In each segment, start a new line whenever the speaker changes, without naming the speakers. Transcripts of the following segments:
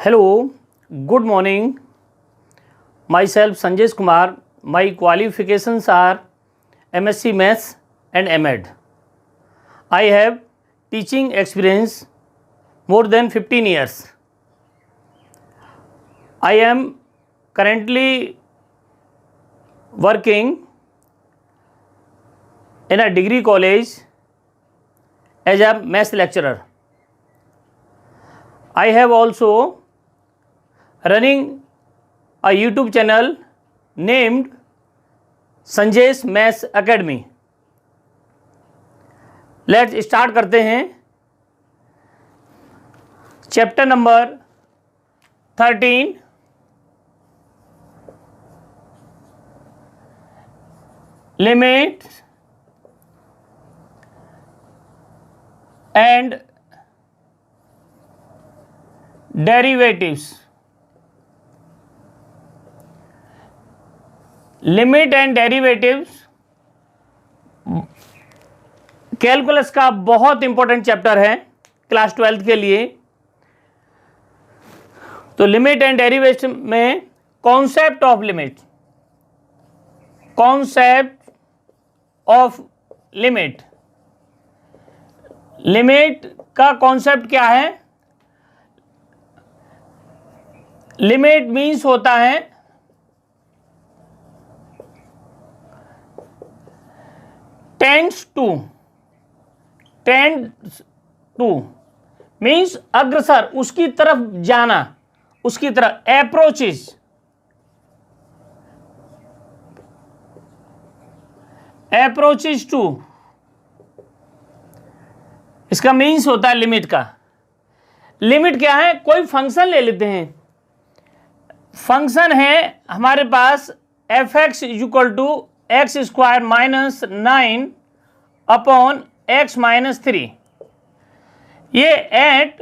Hello, good morning. Myself Sanjesh Kumar. My qualifications are MSc Maths and MEd. I have teaching experience more than 15 years. I am currently working in a degree college as a maths lecturer. I have also running a YouTube channel named Sanjesh maths academy. Let's start करते हैं. Chapter number 13 limit and derivatives. Limit and derivatives calculus का बहुत important chapter है class 12 के लिए. तो limit and derivative में concept of limit, concept of limit, limit का कॉन्सेप्ट क्या है. लिमिट मीन्स होता है टेंड्स टू मीन्स अग्रसर, उसकी तरफ जाना, उसकी तरफ अप्रोचेज टू. इसका मीन्स होता है लिमिट का. लिमिट क्या है? कोई फंक्शन ले लेते हैं. फंक्शन है हमारे पास F X equal to X square minus 9 upon X minus 3. ये at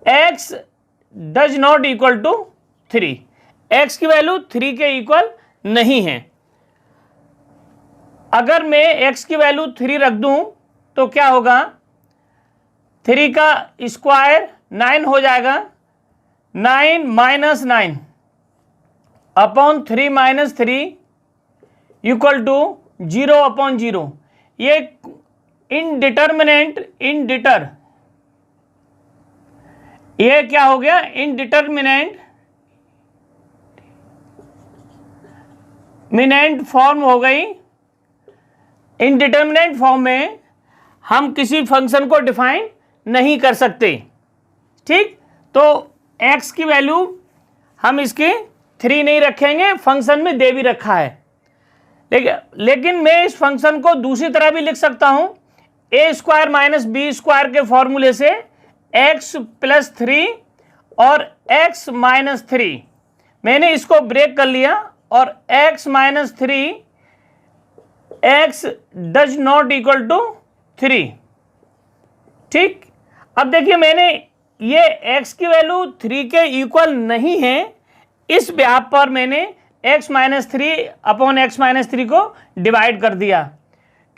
X does not equal to 3, X की वैल्यू 3 के इक्वल नहीं है. अगर मैं एक्स की वैल्यू 3 रख दूं तो क्या होगा? 3 का स्क्वायर 9 हो जाएगा. 9 minus 9 upon 3 minus 3 equal to 0 upon 0. ये इनडिटर्मिनेंट ये क्या हो गया? इनडिटर्मिनेंट फॉर्म हो गई. इनडिटर्मिनेंट फॉर्म में हम किसी फंक्शन को डिफाइन नहीं कर सकते. ठीक, तो x की वैल्यू हम इसके 3 नहीं रखेंगे, फंक्शन में दे भी रखा है. लेकिन मैं इस फंक्शन को दूसरी तरह भी लिख सकता हूं. ए स्क्वायर माइनस बी स्क्वायर के फॉर्मूले से x प्लस 3 और x माइनस 3 मैंने इसको ब्रेक कर लिया और x minus 3 x does not equal to 3. ठीक, अब देखिए मैंने ये x की वैल्यू 3 के इक्वल नहीं है, इस ब्याप पर मैंने x minus 3 upon X minus 3 को डिवाइड कर दिया.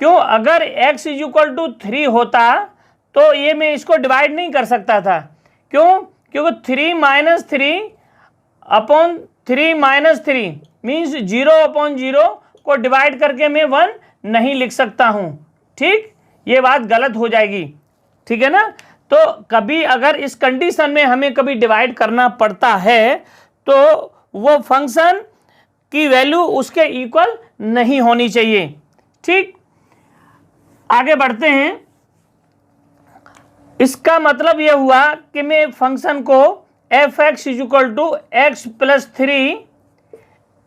क्यों? अगर x इज इक्वल टू 3 होता तो ये मैं इसको डिवाइड नहीं कर सकता था. क्यों? क्योंकि 3 minus 3 upon 3 minus 3 means 0 upon 0 को डिवाइड करके मैं 1 नहीं लिख सकता हूँ. ठीक, ये बात गलत हो जाएगी. ठीक है ना. तो कभी अगर इस कंडीशन में हमें कभी डिवाइड करना पड़ता है तो वो फंक्शन की वैल्यू उसके इक्वल नहीं होनी चाहिए. ठीक, आगे बढ़ते हैं. इसका मतलब यह हुआ कि मैं फंक्शन को F X is equal to X plus 3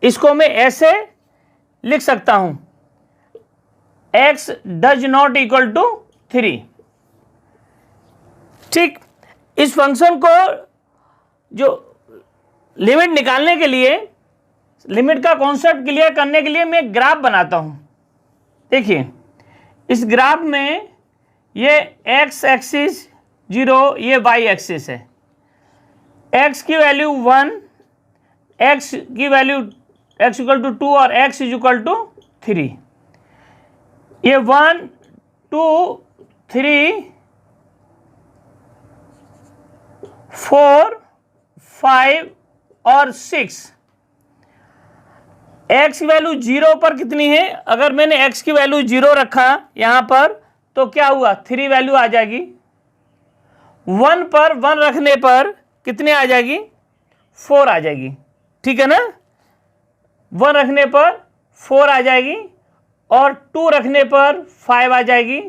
इसको मैं ऐसे लिख सकता हूं, X does not equal to 3. ठीक, इस फंक्शन को जो लिमिट निकालने के लिए, लिमिट का कॉन्सेप्ट क्लियर करने के लिए मैं ग्राफ बनाता हूं. देखिए इस ग्राफ में ये x एक्सिस 0, ये y एक्सिस है. x की वैल्यू 1, x की वैल्यू x इक्वल टू 2 और x इज इक्वल टू 3. ये 1 2 3 4 5 और 6। x की वैल्यू 0 पर कितनी है? अगर मैंने x की वैल्यू 0 रखा यहाँ पर तो क्या हुआ? 3 वैल्यू आ जाएगी। 1 पर 1 रखने पर कितने आ जाएगी? 4 आ जाएगी। ठीक है ना? 1 रखने पर 4 आ जाएगी और 2 रखने पर 5 आ जाएगी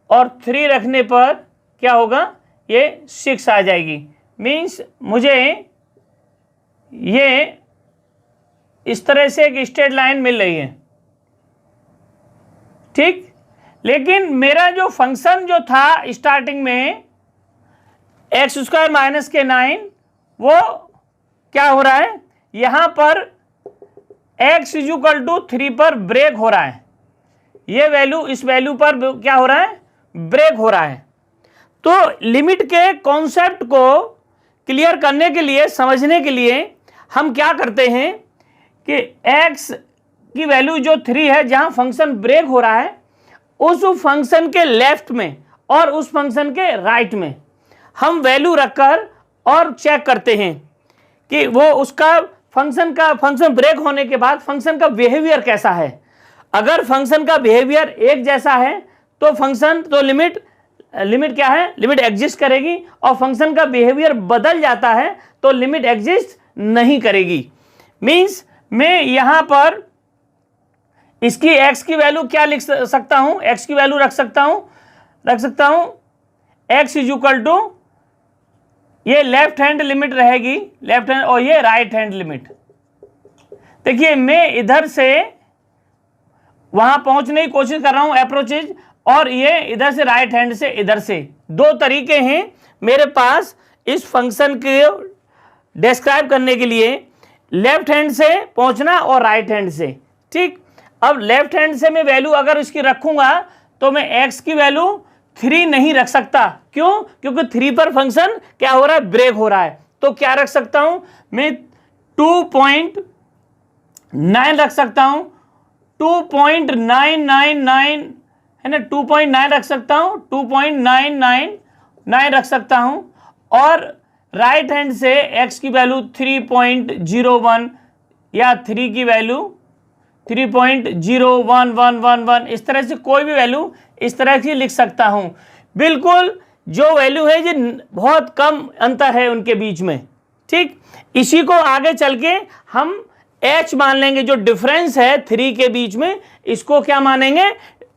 और 3 रखने पर क्या होगा? ये 6 आ जाएगी। मीन्स मुझे ये इस तरह से एक स्ट्रेट लाइन मिल रही है। ठीक, लेकिन मेरा जो फंक्शन जो था स्टार्टिंग में एक्स स्क्वायर माइनस के 9, वो क्या हो रहा है? यहां पर x इक्वल टू 3 पर ब्रेक हो रहा है। ये वैल्यू इस वैल्यू पर क्या हो रहा है? ब्रेक हो रहा है। तो लिमिट के कॉन्सेप्ट को क्लियर करने के लिए, समझने के लिए हम क्या करते हैं कि x की वैल्यू जो 3 है, जहां फंक्शन ब्रेक हो रहा है, उस फंक्शन के लेफ्ट में और उस फंक्शन के राइट में हम वैल्यू रखकर और चेक करते हैं कि वो उसका फंक्शन ब्रेक होने के बाद फंक्शन का बिहेवियर कैसा है। अगर फंक्शन का बिहेवियर एक जैसा है तो लिमिट क्या है? लिमिट एग्जिस्ट करेगी। और फंक्शन का बिहेवियर बदल जाता है तो लिमिट एग्जिस्ट नहीं करेगी। मीन्स मैं यहां पर इसकी x की वैल्यू क्या लिख सकता हूं? x की वैल्यू रख सकता हूं x इज इक्वल टू, ये लेफ्ट हैंड लिमिट रहेगी, लेफ्ट हैंड, और ये राइट हैंड लिमिट। देखिए मैं इधर से वहां पहुंचने की कोशिश कर रहा हूं, अप्रोचेज, और ये इधर से राइट हैंड से इधर से। दो तरीके हैं मेरे पास इस फंक्शन के डिस्क्राइब करने के लिए, लेफ्ट हैंड से पहुंचना और राइट हैंड से। ठीक, अब लेफ्ट हैंड से मैं वैल्यू अगर इसकी रखूंगा तो मैं x की वैल्यू 3 नहीं रख सकता। क्यों? क्योंकि 3 पर फंक्शन क्या हो रहा है? ब्रेक हो रहा है। तो क्या रख सकता हूं मैं? 2.9 रख सकता हूं, 2.999 है ना, 2.9 रख सकता हूं, 2.999 रख सकता हूं। और राइट हैंड से x की वैल्यू 3.01 या 3 की वैल्यू 3.01111, इस तरह से कोई भी वैल्यू इस तरह से लिख सकता हूं। बिल्कुल जो वैल्यू है ये बहुत कम अंतर है उनके बीच में। ठीक, इसी को आगे चल के हम h मान लेंगे। जो डिफरेंस है 3 के बीच में, इसको क्या मानेंगे?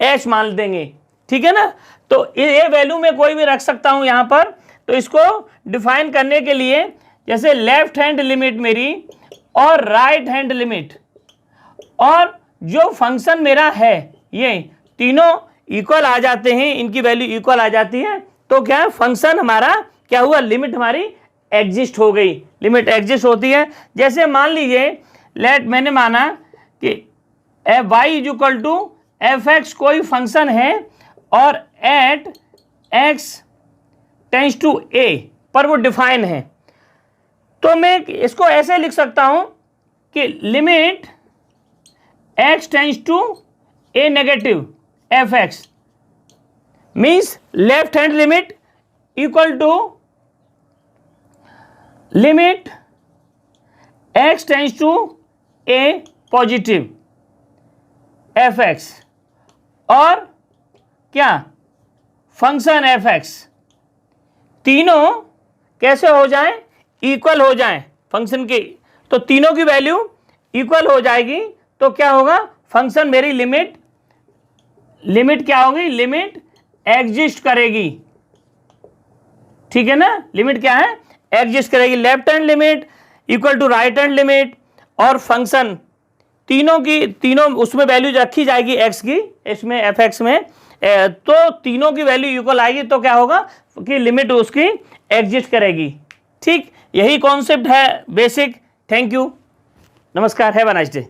h मान देंगे। ठीक है ना? तो ये वैल्यू मैं कोई भी रख सकता हूं यहां पर। तो इसको डिफाइन करने के लिए, जैसे लेफ्ट हैंड लिमिट मेरी और राइट हैंड लिमिट और जो फंक्शन मेरा है, ये तीनों इक्वल आ जाते हैं, इनकी वैल्यू इक्वल आ जाती है, तो क्या है? फंक्शन हमारा क्या हुआ? लिमिट हमारी एग्जिस्ट हो गई। लिमिट एग्जिस्ट होती है। जैसे मान लीजिए मैंने माना कि y is equal to F X कोई फंक्शन है और at x tends to a पर वो डिफाइन है। तो मैं इसको ऐसे लिख सकता हूं कि limit x tends to a negative F X, means left hand limit equal to limit x tends to a positive F X, और क्या? Function F X. तीनों कैसे हो जाएं? इक्वल हो जाएं फंक्शन के। तो तीनों की वैल्यू इक्वल हो जाएगी तो क्या होगा? फंक्शन मेरी लिमिट क्या होगी? लिमिट एग्जिस्ट करेगी। ठीक है ना? लिमिट क्या है? एग्जिस्ट करेगी। Left hand limit equal to right hand limit और फंक्शन, तीनों उसमें वैल्यू रखी जाएगी x की, इसमें एफ एक्स में, तो तीनों की वैल्यू इक्वल आएगी। तो क्या होगा कि लिमिट उसकी एग्जिस्ट करेगी। ठीक, यही कॉन्सेप्ट है बेसिक। थैंक यू, नमस्कार, हैव अ नाइस डे।